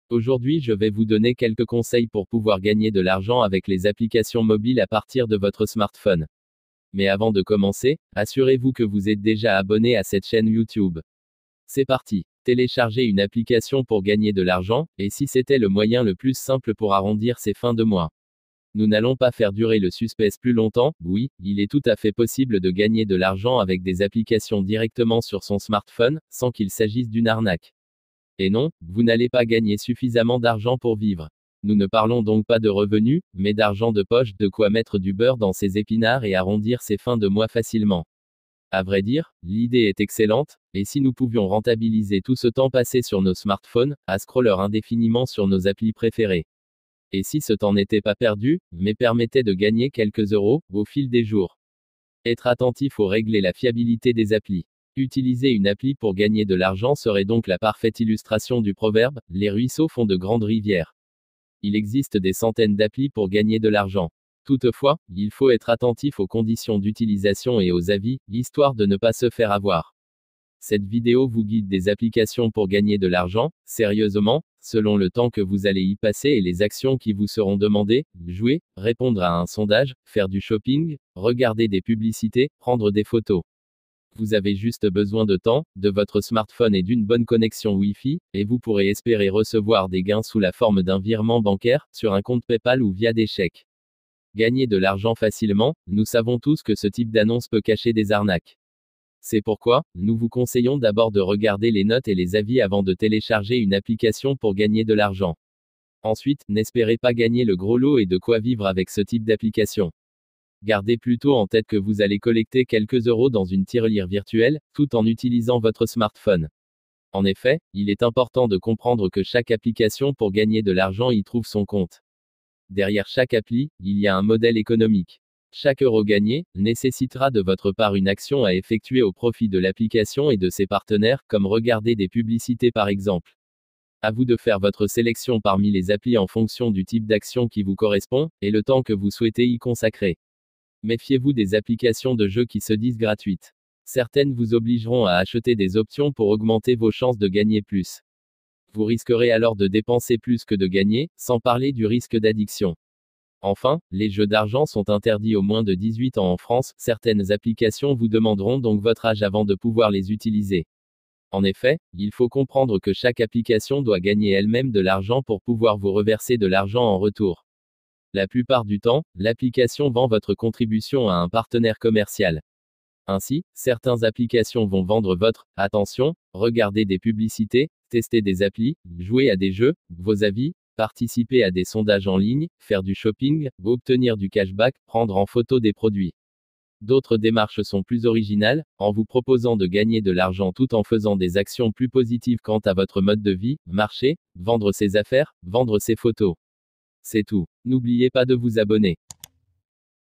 Aujourd'hui, je vais vous donner quelques conseils pour pouvoir gagner de l'argent avec les applications mobiles à partir de votre smartphone. Mais avant de commencer, assurez-vous que vous êtes déjà abonné à cette chaîne YouTube. C'est parti. Téléchargez une application pour gagner de l'argent, et si c'était le moyen le plus simple pour arrondir ses fins de mois. Nous n'allons pas faire durer le suspense plus longtemps, oui, il est tout à fait possible de gagner de l'argent avec des applications directement sur son smartphone, sans qu'il s'agisse d'une arnaque. Et non, vous n'allez pas gagner suffisamment d'argent pour vivre. Nous ne parlons donc pas de revenus, mais d'argent de poche, de quoi mettre du beurre dans ses épinards et arrondir ses fins de mois facilement. À vrai dire, l'idée est excellente, et si nous pouvions rentabiliser tout ce temps passé sur nos smartphones, à scroller indéfiniment sur nos applis préférées. Et si ce temps n'était pas perdu, mais permettait de gagner quelques euros, au fil des jours. Être attentif aux règles et la fiabilité des applis. Utiliser une appli pour gagner de l'argent serait donc la parfaite illustration du proverbe « Les ruisseaux font de grandes rivières ». Il existe des centaines d'applis pour gagner de l'argent. Toutefois, il faut être attentif aux conditions d'utilisation et aux avis, histoire de ne pas se faire avoir. Cette vidéo vous guide des applications pour gagner de l'argent, sérieusement, selon le temps que vous allez y passer et les actions qui vous seront demandées, jouer, répondre à un sondage, faire du shopping, regarder des publicités, prendre des photos. Vous avez juste besoin de temps, de votre smartphone et d'une bonne connexion Wi-Fi, et vous pourrez espérer recevoir des gains sous la forme d'un virement bancaire, sur un compte PayPal ou via des chèques. Gagner de l'argent facilement, nous savons tous que ce type d'annonce peut cacher des arnaques. C'est pourquoi, nous vous conseillons d'abord de regarder les notes et les avis avant de télécharger une application pour gagner de l'argent. Ensuite, n'espérez pas gagner le gros lot et de quoi vivre avec ce type d'application. Gardez plutôt en tête que vous allez collecter quelques euros dans une tirelire virtuelle, tout en utilisant votre smartphone. En effet, il est important de comprendre que chaque application pour gagner de l'argent y trouve son compte. Derrière chaque appli, il y a un modèle économique. Chaque euro gagné nécessitera de votre part une action à effectuer au profit de l'application et de ses partenaires, comme regarder des publicités par exemple. À vous de faire votre sélection parmi les applis en fonction du type d'action qui vous correspond, et le temps que vous souhaitez y consacrer. Méfiez-vous des applications de jeux qui se disent gratuites. Certaines vous obligeront à acheter des options pour augmenter vos chances de gagner plus. Vous risquerez alors de dépenser plus que de gagner, sans parler du risque d'addiction. Enfin, les jeux d'argent sont interdits aux moins de 18 ans en France, certaines applications vous demanderont donc votre âge avant de pouvoir les utiliser. En effet, il faut comprendre que chaque application doit gagner elle-même de l'argent pour pouvoir vous reverser de l'argent en retour. La plupart du temps, l'application vend votre contribution à un partenaire commercial. Ainsi, certaines applications vont vendre votre « attention », regarder des publicités, tester des applis, jouer à des jeux, vos avis, participer à des sondages en ligne, faire du shopping, obtenir du cashback, prendre en photo des produits. D'autres démarches sont plus originales, en vous proposant de gagner de l'argent tout en faisant des actions plus positives quant à votre mode de vie, marcher, vendre ses affaires, vendre ses photos. C'est tout. N'oubliez pas de vous abonner.